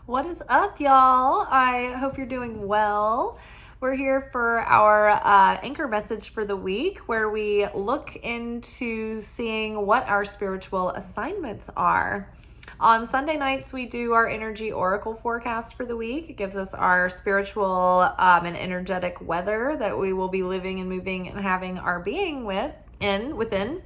What is up, y'all? I hope you're doing well. We're here for our anchor message for the week where we look into seeing what our spiritual assignments are. On Sunday nights, we do our energy oracle forecast for the week. It gives us our spiritual and energetic weather that we will be living and moving and having our being within.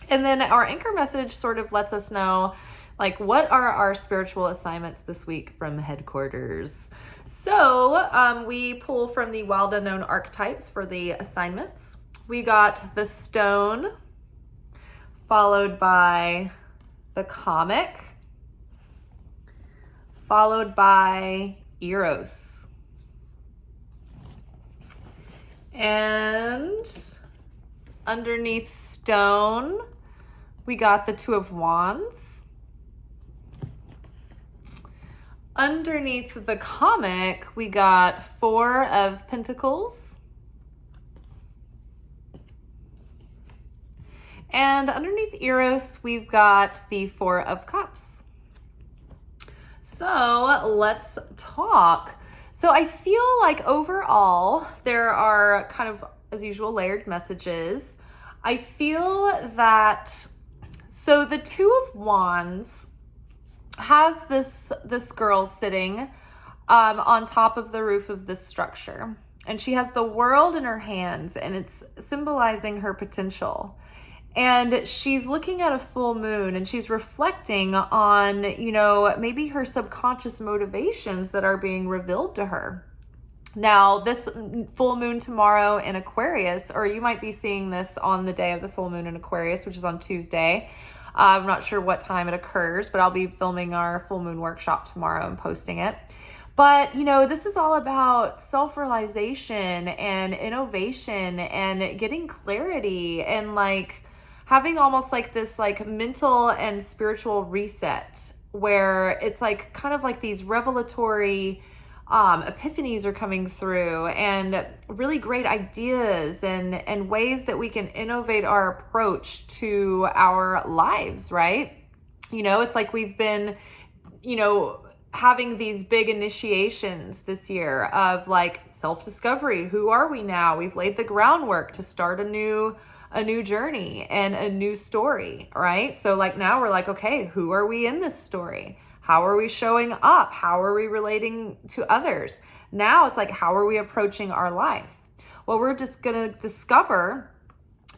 And then our anchor message sort of lets us know, like, what are our spiritual assignments this week from headquarters? So we pull from the wild unknown archetypes for the assignments. We got the stone, followed by the comic, followed by Eros. And underneath stone, we got the Two of Wands. Underneath the comic, we got Four of Pentacles. And underneath Eros, we've got the Four of Cups. So let's talk. So I feel like overall, there are kind of, as usual, layered messages. I feel that, so the Two of Wands has this girl sitting on top of the roof of this structure, and she has the world in her hands, and it's symbolizing her potential. And she's looking at a full moon, and she's reflecting on, maybe her subconscious motivations that are being revealed to her. Now, this full moon tomorrow in Aquarius, or you might be seeing this on the day of the full moon in Aquarius, which is on Tuesday. I'm not sure what time it occurs, but I'll be filming our full moon workshop tomorrow and posting it. But, this is all about self-realization and innovation and getting clarity and having almost this mental and spiritual reset where it's kind of like these revelatory epiphanies are coming through and really great ideas and ways that we can innovate our approach to our lives, right? It's like we've been, having these big initiations this year of self-discovery. Who are we now? We've laid the groundwork to start a new journey and a new story, right? So now we're okay, who are we in this story? How are we showing up? How are we relating to others? Now it's how are we approaching our life? What we're just going to discover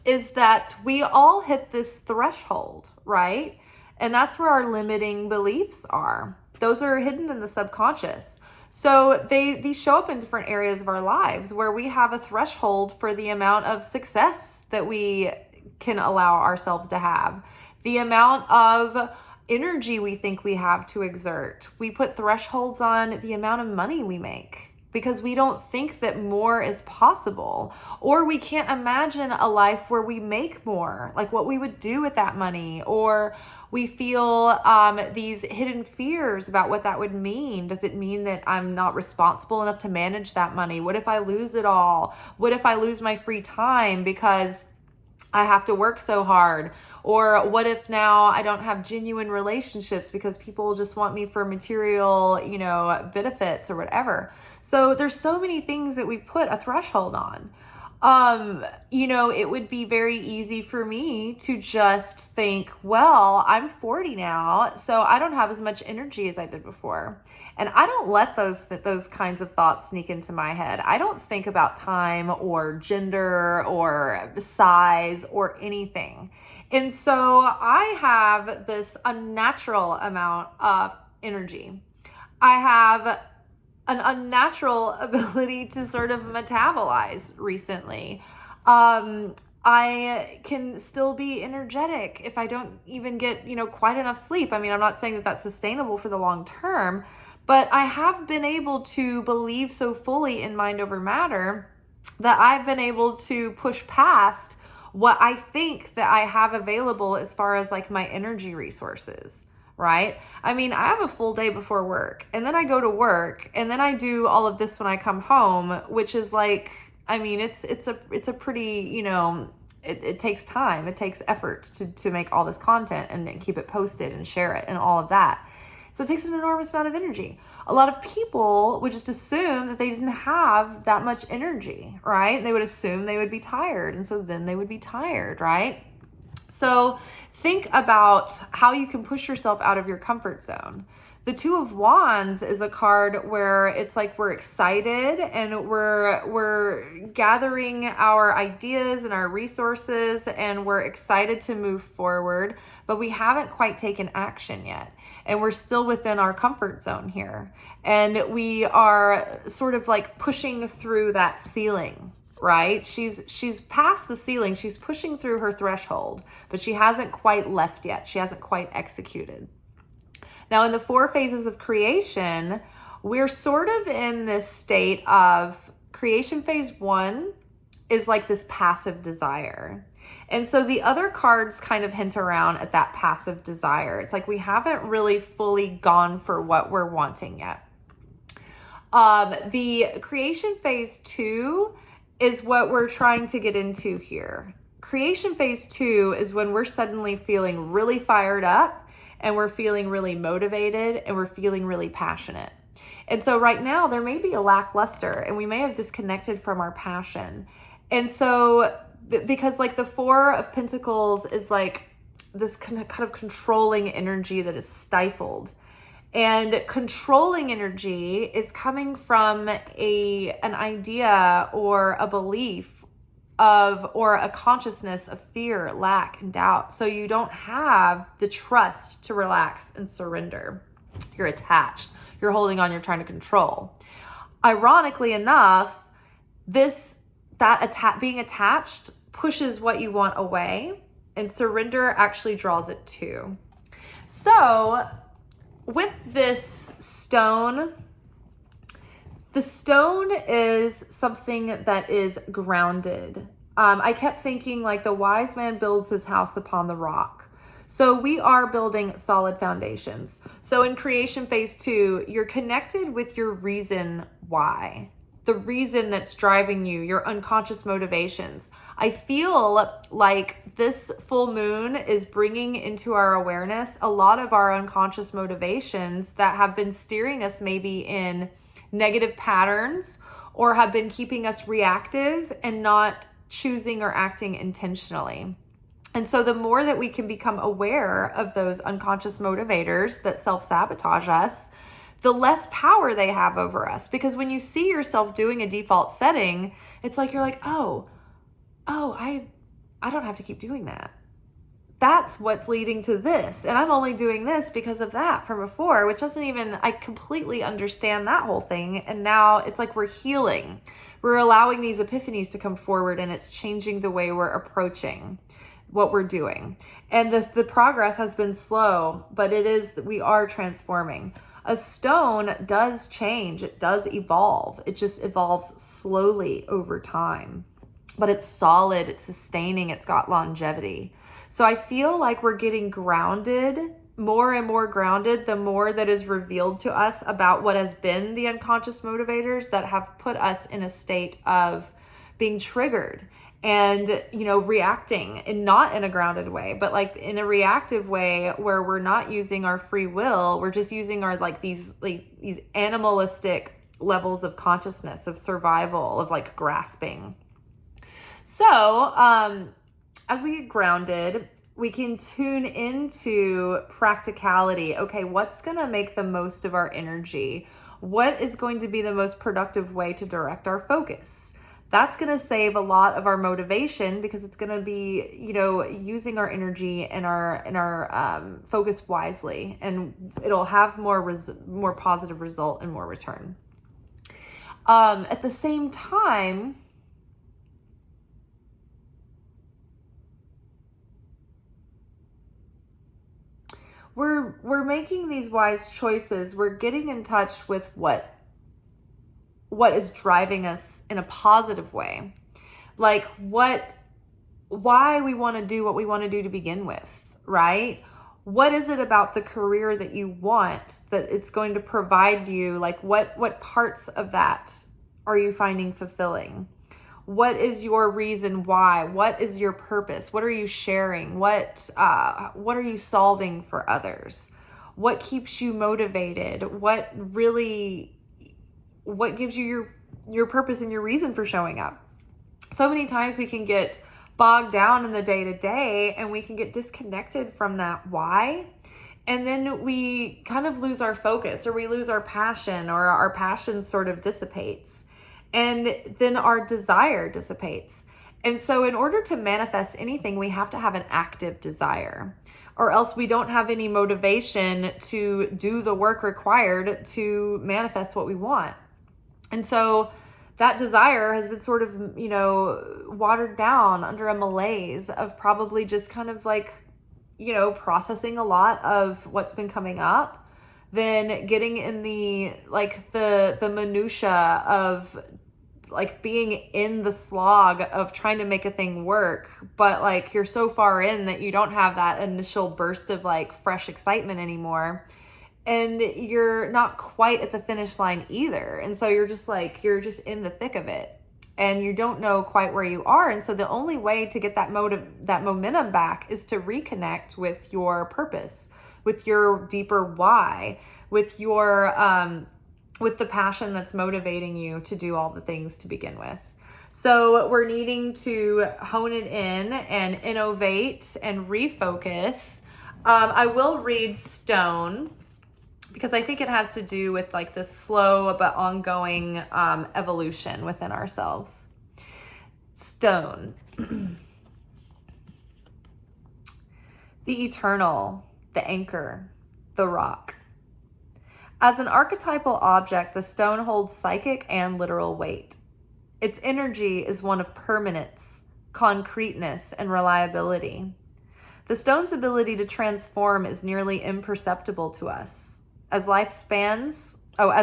is that we all hit this threshold, right? And that's where our limiting beliefs are. Those are hidden in the subconscious. So these show up in different areas of our lives where we have a threshold for the amount of success that we can allow ourselves to have, the amount of energy we think we have to exert. We put thresholds on the amount of money we make because we don't think that more is possible, or we can't imagine a life where we make more, what we would do with that money, or we feel these hidden fears about what that would mean. Does it mean that I'm not responsible enough to manage that money? What if I lose it all? What if I lose my free time because I have to work so hard? Or what if now I don't have genuine relationships because people just want me for material, benefits or whatever. So there's so many things that we put a threshold on. It would be very easy for me to just think, well, I'm 40 now, so I don't have as much energy as I did before. And I don't let those kinds of thoughts sneak into my head. I don't think about time or gender or size or anything. And so I have this unnatural amount of energy. I have an unnatural ability to sort of metabolize recently. I can still be energetic if I don't even get, quite enough sleep. I mean, I'm not saying that that's sustainable for the long term, but I have been able to believe so fully in mind over matter that I've been able to push past what I think that I have available as far as my energy resources. Right? I mean, I have a full day before work, and then I go to work, and then I do all of this when I come home, which is it's a pretty, it takes time, it takes effort to make all this content and keep it posted and share it and all of that. So it takes an enormous amount of energy. A lot of people would just assume that they didn't have that much energy, right? They would assume they would be tired, and so then they would be tired, right? So think about how you can push yourself out of your comfort zone. The Two of Wands is a card where it's like we're excited and we're gathering our ideas and our resources and we're excited to move forward, but we haven't quite taken action yet. And we're still within our comfort zone here. And we are sort of like pushing through that ceiling, right? She's past the ceiling. She's pushing through her threshold, but she hasn't quite left yet. She hasn't quite executed. Now, in the 4 phases of creation, we're sort of in this state of creation. Phase 1 is like this passive desire. And so the other cards kind of hint around at that passive desire. It's like we haven't really fully gone for what we're wanting yet. The creation phase 2 is what we're trying to get into here. Creation phase 2 is when we're suddenly feeling really fired up and we're feeling really motivated and we're feeling really passionate. And so right now there may be a lackluster and we may have disconnected from our passion. And so because like the 4 of Pentacles is like this kind of controlling energy that is stifled. And controlling energy is coming from an idea or a belief or a consciousness of fear, lack, and doubt. So you don't have the trust to relax and surrender. You're attached. You're holding on. You're trying to control. Ironically enough, being attached pushes what you want away, and surrender actually draws it too. So with this stone, the stone is something that is grounded. I kept thinking like the wise man builds his house upon the rock. So we are building solid foundations. So in creation phase 2, you're connected with your reason why. The reason that's driving you, your unconscious motivations. I feel like this full moon is bringing into our awareness a lot of our unconscious motivations that have been steering us maybe in negative patterns or have been keeping us reactive and not choosing or acting intentionally. And so the more that we can become aware of those unconscious motivators that self-sabotage us, the less power they have over us. Because when you see yourself doing a default setting, it's like you're like, oh, I don't have to keep doing that. That's what's leading to this. And I'm only doing this because of that from before, which I completely understand that whole thing. And now it's like we're healing. We're allowing these epiphanies to come forward and it's changing the way we're approaching what we're doing. And the progress has been slow, but we are transforming. A stone does change. It does evolve. It just evolves slowly over time. But it's solid, it's sustaining, it's got longevity. So I feel like we're getting grounded, more and more grounded, the more that is revealed to us about what has been the unconscious motivators that have put us in a state of being triggered and, reacting, and not in a grounded way, but like in a reactive way where we're not using our free will. We're just using our these animalistic levels of consciousness, of survival, of like grasping. So, as we get grounded, we can tune into practicality. Okay, what's going to make the most of our energy? What is going to be the most productive way to direct our focus? That's going to save a lot of our motivation because it's going to be, using our energy and our focus wisely, and it'll have more positive result and more return. At the same time, we're making these wise choices. We're getting in touch with what is driving us in a positive way. Like why we want to do what we want to do to begin with, right? What is it about the career that you want that it's going to provide you? Like what parts of that are you finding fulfilling? What is your reason why? What is your purpose? What are you sharing? What are you solving for others? what keeps you motivated, what gives you your purpose and your reason for showing up. So many times we can get bogged down in the day-to-day and we can get disconnected from that why. And then we kind of lose our focus, or we lose our passion, or our passion sort of dissipates. And then our desire dissipates. And so in order to manifest anything, we have to have an active desire, or else we don't have any motivation to do the work required to manifest what we want. And so that desire has been sort of, watered down under a malaise of probably just kind of like, processing a lot of what's been coming up, then getting in the minutia of like being in the slog of trying to make a thing work, but like you're so far in that you don't have that initial burst of like fresh excitement anymore. And you're not quite at the finish line either. And so you're just in the thick of it and you don't know quite where you are. And so the only way to get that momentum back is to reconnect with your purpose, with your deeper why, with your, with the passion that's motivating you to do all the things to begin with. So we're needing to hone it in and innovate and refocus. I will read Stone, because I think it has to do with like this slow but ongoing evolution within ourselves. Stone. The eternal, the anchor, the rock. As an archetypal object, the stone holds psychic and literal weight. Its energy is one of permanence, concreteness, and reliability. The stone's ability to transform is nearly imperceptible to us, as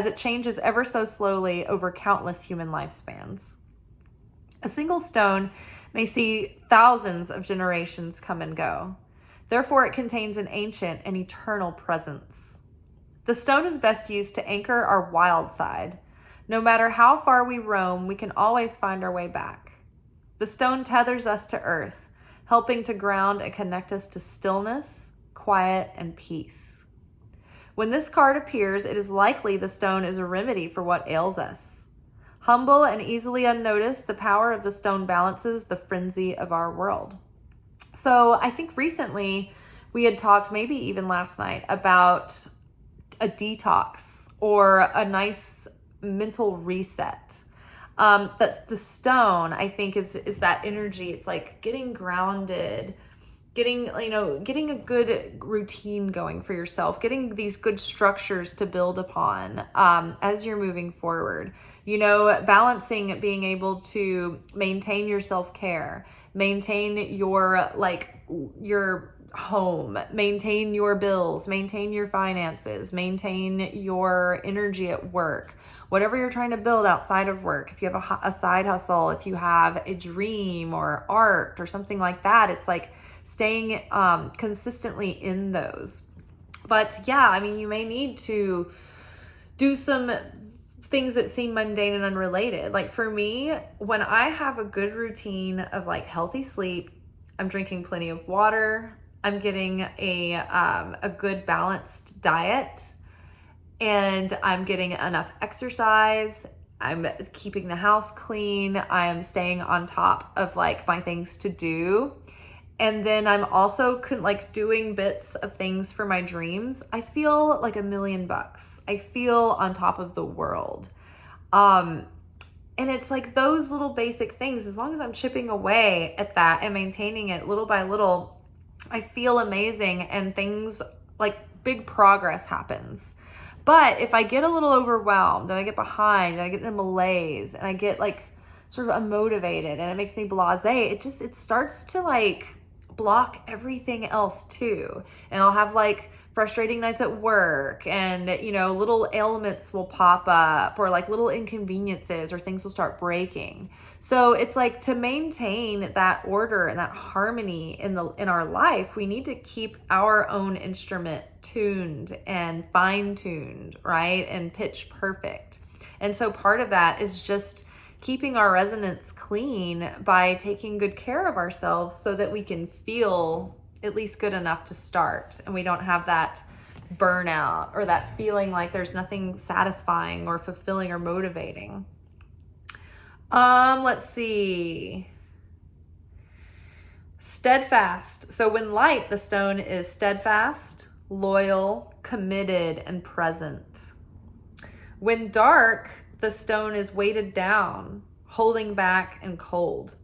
it changes ever so slowly over countless human lifespans. A single stone may see thousands of generations come and go. Therefore, it contains an ancient and eternal presence. The stone is best used to anchor our wild side. No matter how far we roam, we can always find our way back. The stone tethers us to earth, helping to ground and connect us to stillness, quiet, and peace. When this card appears, it is likely the stone is a remedy for what ails us. Humble and easily unnoticed, the power of the stone balances the frenzy of our world. So I think recently we had talked, maybe even last night, about a detox or a nice mental reset. That's the stone, I think, is that energy. It's like getting grounded, getting a good routine going for yourself, getting these good structures to build upon as you're moving forward. Balancing being able to maintain your self-care, maintain your home, maintain your bills, maintain your finances, maintain your energy at work, whatever you're trying to build outside of work. If you have a side hustle, if you have a dream or art or something like that, it's like staying consistently in those. But yeah, you may need to do some things that seem mundane and unrelated. Like for me, when I have a good routine of like healthy sleep, I'm drinking plenty of water, I'm getting a good balanced diet, and I'm getting enough exercise, I'm keeping the house clean, I'm staying on top of like my things to do. And then I'm also doing bits of things for my dreams. I feel like $1,000,000. I feel on top of the world. And it's like those little basic things, as long as I'm chipping away at that and maintaining it little by little, I feel amazing, and things like big progress happens. But if I get a little overwhelmed and I get behind and I get in a malaise and I get like sort of unmotivated and it makes me blasé, it starts to like block everything else too. And I'll have like frustrating nights at work, and little ailments will pop up, or like little inconveniences, or things will start breaking. So it's like, to maintain that order and that harmony in our life, we need to keep our own instrument tuned and fine-tuned, right? And pitch perfect. And so part of that is just keeping our resonance clean by taking good care of ourselves so that we can feel at least good enough to start, and we don't have that burnout or that feeling like there's nothing satisfying or fulfilling or motivating. Let's see. Steadfast. So when light, the stone is steadfast, loyal, committed, and present. When dark, the stone is weighted down, holding back, and cold.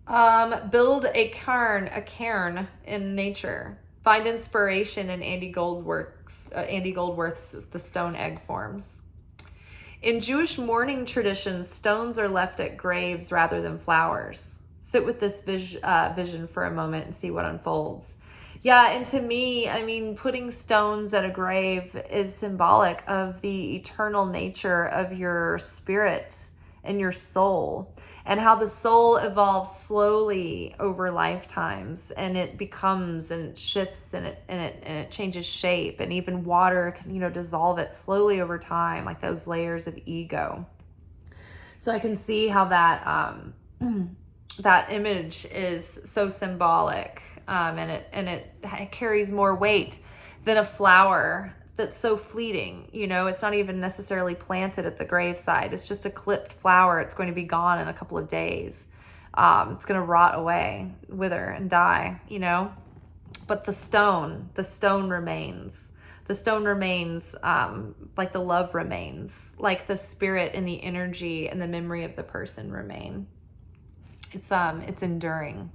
Build a cairn in nature. Find inspiration in Andy Goldworth's The Stone Egg Forms. In Jewish mourning traditions, stones are left at graves rather than flowers. Sit with this vision for a moment and see what unfolds. Yeah, and to me, I mean, putting stones at a grave is symbolic of the eternal nature of your spirit and your soul, and how the soul evolves slowly over lifetimes, and it becomes and it shifts and it changes shape, and even water can dissolve it slowly over time, like those layers of ego. So I can see how that that image is so symbolic, and it carries more weight than a flower that's so fleeting. It's not even necessarily planted at the graveside. It's just a clipped flower. It's going to be gone in a couple of days. It's going to rot away, wither, and die, But the stone remains. The stone remains, like the love remains, like the spirit and the energy and the memory of the person remain. It's enduring.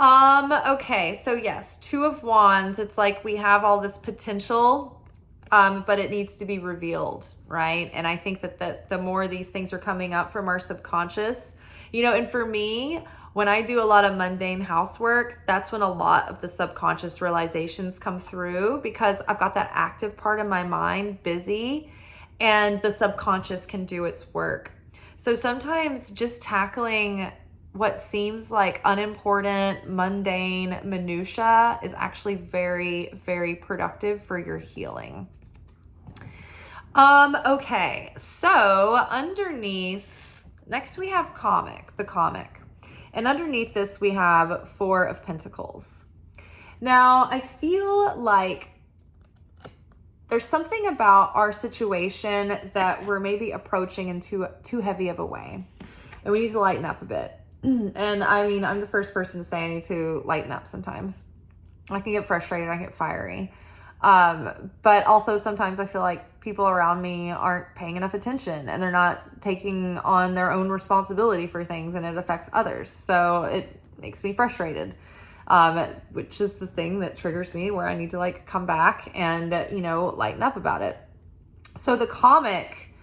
Okay, so yes, Two of Wands, it's like we have all this potential, but it needs to be revealed, right? And I think that the more these things are coming up from our subconscious, and for me, when I do a lot of mundane housework, that's when a lot of the subconscious realizations come through, because I've got that active part of my mind busy, and the subconscious can do its work. So sometimes just tackling what seems like unimportant, mundane minutia is actually very, very productive for your healing. Okay, so underneath, next we have the comic. And underneath this we have Four of Pentacles. Now, I feel like there's something about our situation that we're maybe approaching in too heavy of a way. And we need to lighten up a bit. And I mean, I'm the first person to say I need to lighten up sometimes. I can get frustrated, I get fiery. But also sometimes I feel like people around me aren't paying enough attention, and they're not taking on their own responsibility for things, and it affects others. So it makes me frustrated, which is the thing that triggers me, where I need to come back and, lighten up about it. So the comic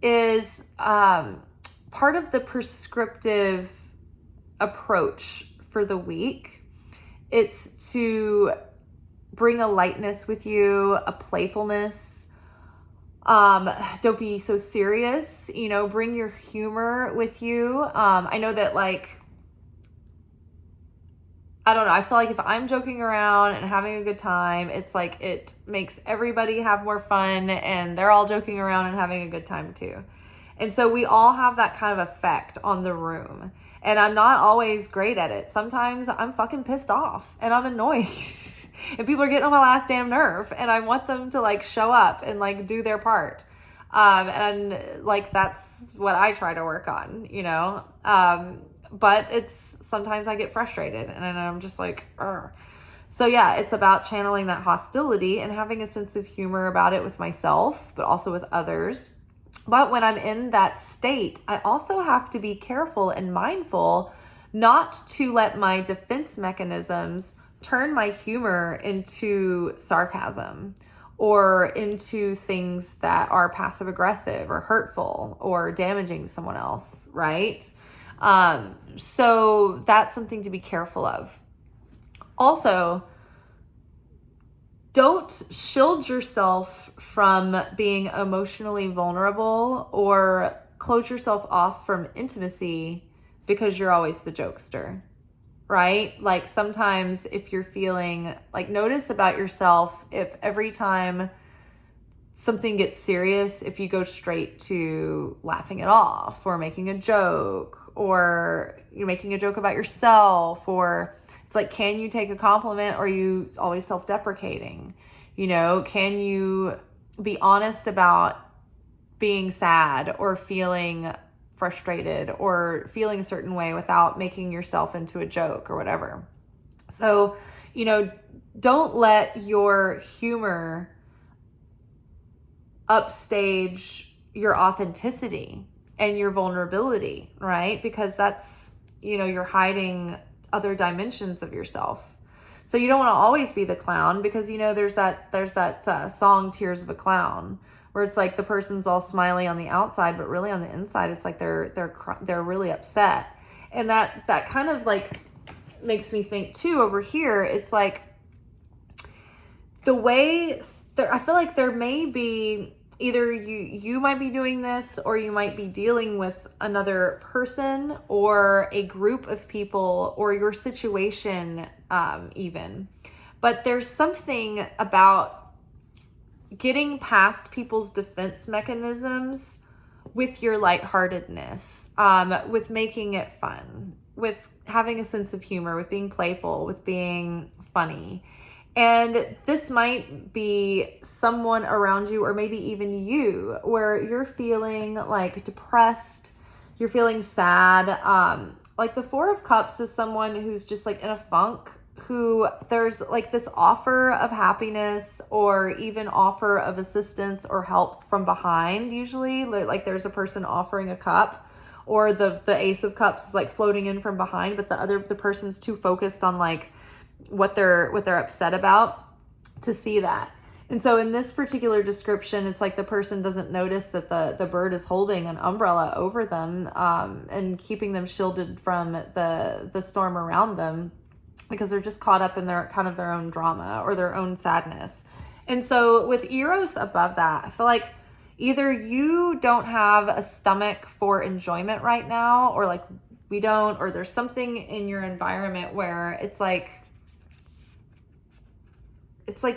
is part of the prescriptive approach for the week. It's to bring a lightness with you, a playfulness. Don't be so serious, bring your humor with you. I know that I don't know, I feel like if I'm joking around and having a good time, it's like it makes everybody have more fun, and they're all joking around and having a good time too. And so we all have that kind of effect on the room. And I'm not always great at it. Sometimes I'm fucking pissed off and I'm annoyed. And people are getting on my last damn nerve, and I want them to show up and do their part. And that's what I try to work on, but it's sometimes I get frustrated and I'm just like, Urgh. So yeah, it's about channeling that hostility and having a sense of humor about it with myself, but also with others. But when I'm in that state, I also have to be careful and mindful not to let my defense mechanisms turn my humor into sarcasm or into things that are passive aggressive or hurtful or damaging to someone else, right? So that's something to be careful of. Also, don't shield yourself from being emotionally vulnerable or close yourself off from intimacy because you're always the jokester, right? Sometimes if you're feeling notice about yourself, if every time something gets serious if you go straight to laughing it off or making a joke, or you're making a joke about yourself, or it's like, can you take a compliment, or are you always self-deprecating? You know, can you be honest about being sad or feeling frustrated or feeling a certain way without making yourself into a joke or whatever? So, you know, don't let your humor upstage your authenticity and your vulnerability, right? Because that's, you know, you're hiding other dimensions of yourself. So you don't want to always be the clown, because, you know, there's that song Tears of a Clown, where it's like the person's all smiley on the outside, but really on the inside it's like they're really upset. And that kind of like makes me think too over here, it's like the way I feel like there may be, either you might be doing this, or you might be dealing with another person or a group of people or your situation even. But there's something about getting past people's defense mechanisms with your lightheartedness, with making it fun, with having a sense of humor, with being playful, with being funny. And this might be someone around you, or maybe even you, where you're feeling like depressed, you're feeling sad. Like the Four of Cups is someone who's just like in a funk, who there's like this offer of happiness or even offer of assistance or help from behind. Usually like there's a person offering a cup, or the Ace of Cups is like floating in from behind, but the person's too focused on like what they're upset about to see that. And so in this particular description, it's like the person doesn't notice that the bird is holding an umbrella over them, and keeping them shielded from the storm around them, because they're just caught up in their kind of their own drama or their own sadness. And so with Eros above that, I feel like either you don't have a stomach for enjoyment right now, or like we don't, or there's something in your environment where it's like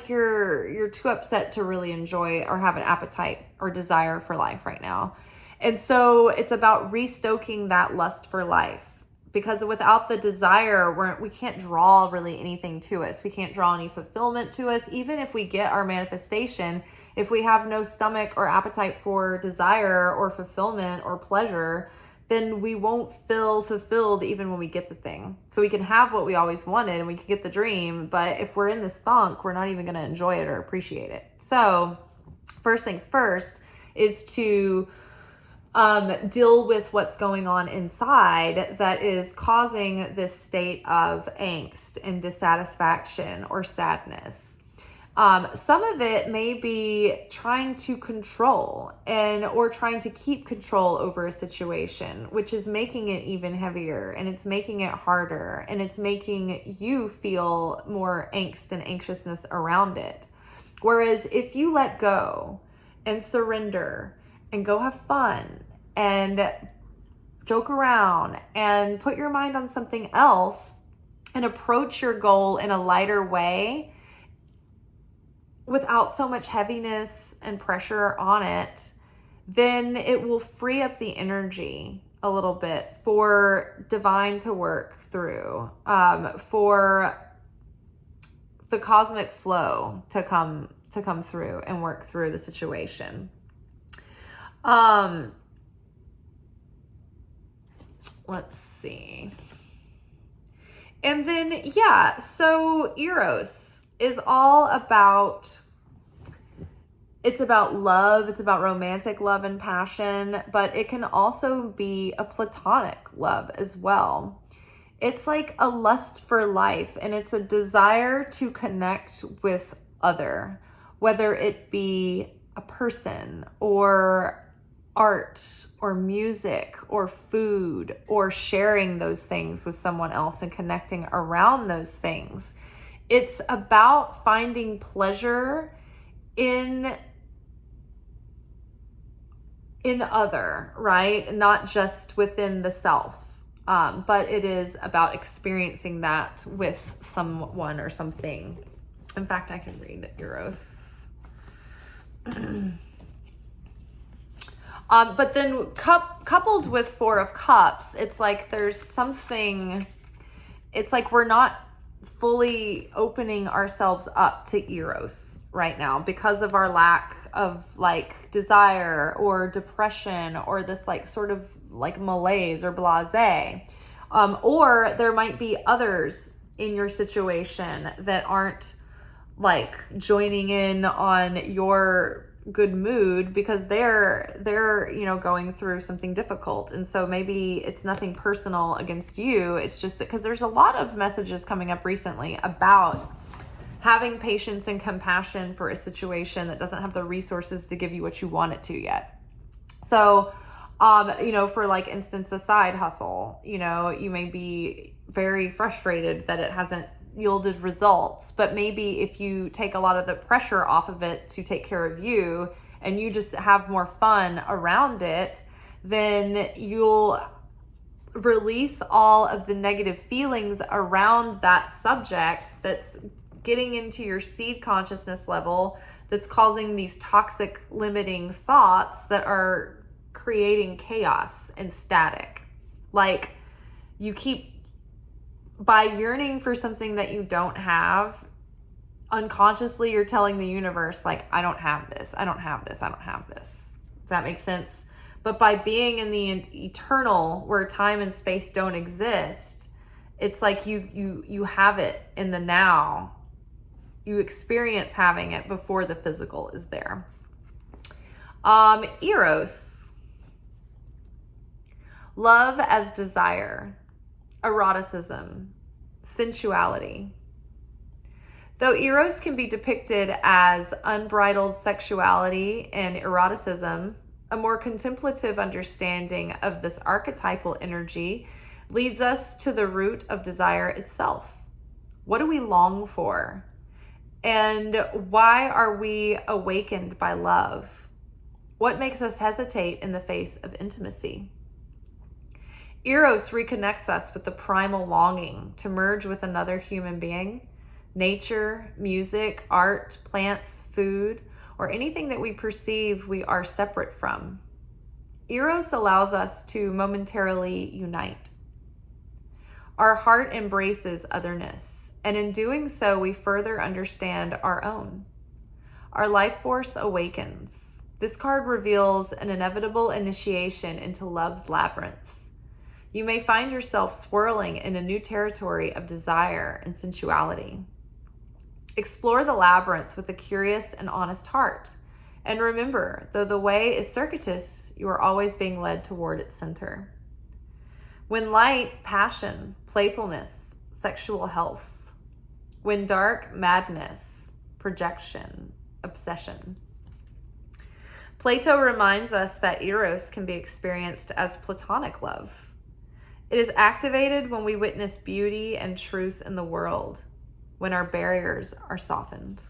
you're too upset to really enjoy or have an appetite or desire for life right now. And so it's about restoking that lust for life, because without the desire, we can't draw really anything to us. We can't draw any fulfillment to us. Even if we get our manifestation, if we have no stomach or appetite for desire or fulfillment or pleasure, then we won't feel fulfilled even when we get the thing. So we can have what we always wanted and we can get the dream, but if we're in this funk, we're not even going to enjoy it or appreciate it. So first things first is to deal with what's going on inside that is causing this state of angst and dissatisfaction or sadness. Some of it may be trying to control or trying to keep control over a situation, which is making it even heavier, and it's making it harder, and it's making you feel more angst and anxiousness around it. Whereas if you let go and surrender and go have fun and joke around and put your mind on something else and approach your goal in a lighter way, without so much heaviness and pressure on it, then it will free up the energy a little bit for divine to work through, for the cosmic flow to come through and work through the situation. Let's see. And then, yeah, so Eros is all about, it's about love, it's about romantic love and passion, but it can also be a platonic love as well. It's like a lust for life, and it's a desire to connect with other, whether it be a person or art or music or food, or sharing those things with someone else and connecting around those things. It's about finding pleasure in other, right? Not just within the self, but it is about experiencing that with someone or something. In fact, I can read Eros. But then coupled with Four of Cups, it's like there's something, it's like we're not fully opening ourselves up to Eros right now because of our lack of like desire or depression or this like sort of like malaise or blasé. Or there might be others in your situation that aren't like joining in on your good mood because they're going through something difficult, and so maybe it's nothing personal against you. It's just because there's a lot of messages coming up recently about having patience and compassion for a situation that doesn't have the resources to give you what you want it to yet. So for like instance, a side hustle, you may be very frustrated that it hasn't yielded results, but maybe if you take a lot of the pressure off of it to take care of you and you just have more fun around it, then you'll release all of the negative feelings around that subject that's getting into your seed consciousness level, that's causing these toxic limiting thoughts that are creating chaos and static. Like you keep, by yearning for something that you don't have, unconsciously you're telling the universe like, I don't have this, I don't have this, I don't have this. Does that make sense? But by being in the eternal where time and space don't exist, it's like you have it in the now. You experience having it before the physical is there. Eros. Love as desire, eroticism, sensuality. Though Eros can be depicted as unbridled sexuality and eroticism, a more contemplative understanding of this archetypal energy leads us to the root of desire itself. What do we long for? And why are we awakened by love? What makes us hesitate in the face of intimacy? Eros reconnects us with the primal longing to merge with another human being, nature, music, art, plants, food, or anything that we perceive we are separate from. Eros allows us to momentarily unite. Our heart embraces otherness, and in doing so, we further understand our own. Our life force awakens. This card reveals an inevitable initiation into love's labyrinth. You may find yourself swirling in a new territory of desire and sensuality. Explore the labyrinth with a curious and honest heart. And remember, though the way is circuitous, you are always being led toward its center. When light, passion, playfulness, sexual health. When dark, madness, projection, obsession. Plato reminds us that Eros can be experienced as platonic love. It is activated when we witness beauty and truth in the world, when our barriers are softened.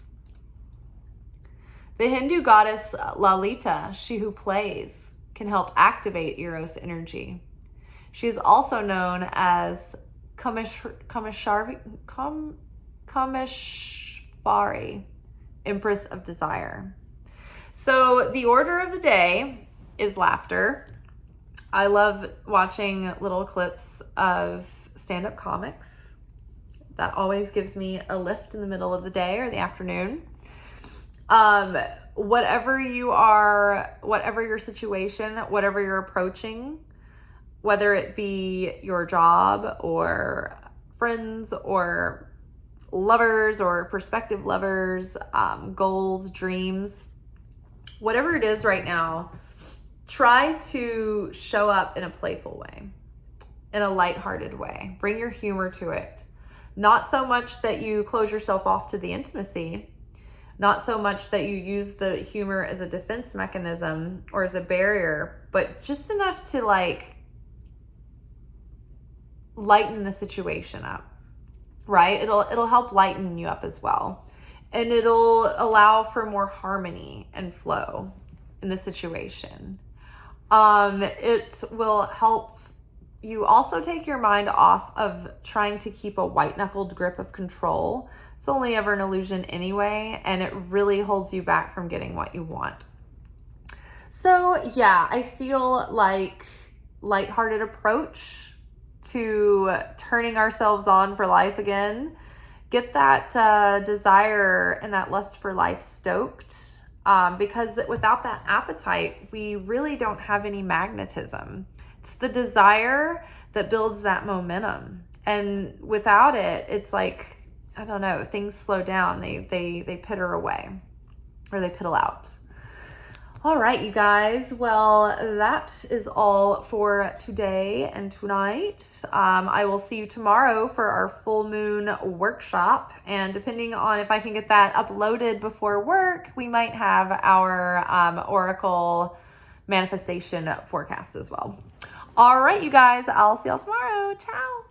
The Hindu goddess Lalita, she who plays, can help activate Eros energy. She is also known as Kameshvari, Empress of Desire. So the order of the day is laughter. I love watching little clips of stand-up comics. That always gives me a lift in the middle of the day or the afternoon. Whatever your situation, whatever you're approaching, whether it be your job or friends or lovers or prospective lovers, goals, dreams, whatever it is right now, try to show up in a playful way, in a lighthearted way. Bring your humor to it. Not so much that you close yourself off to the intimacy, not so much that you use the humor as a defense mechanism or as a barrier, but just enough to like lighten the situation up, right? It'll help lighten you up as well. And it'll allow for more harmony and flow in the situation. It will help you also take your mind off of trying to keep a white-knuckled grip of control It's only ever an illusion anyway, and it really holds you back from getting what you want. So yeah, I feel like lighthearted approach to turning ourselves on for life again. Get that desire and that lust for life stoked, because without that appetite, we really don't have any magnetism. It's the desire that builds that momentum. And without it, it's like, I don't know, things slow down. They pitter away, or they piddle out. All right, you guys. Well, that is all for today and tonight. I will see you tomorrow for our full moon workshop. And depending on if I can get that uploaded before work, we might have our Oracle manifestation forecast as well. All right, you guys. I'll see y'all tomorrow. Ciao.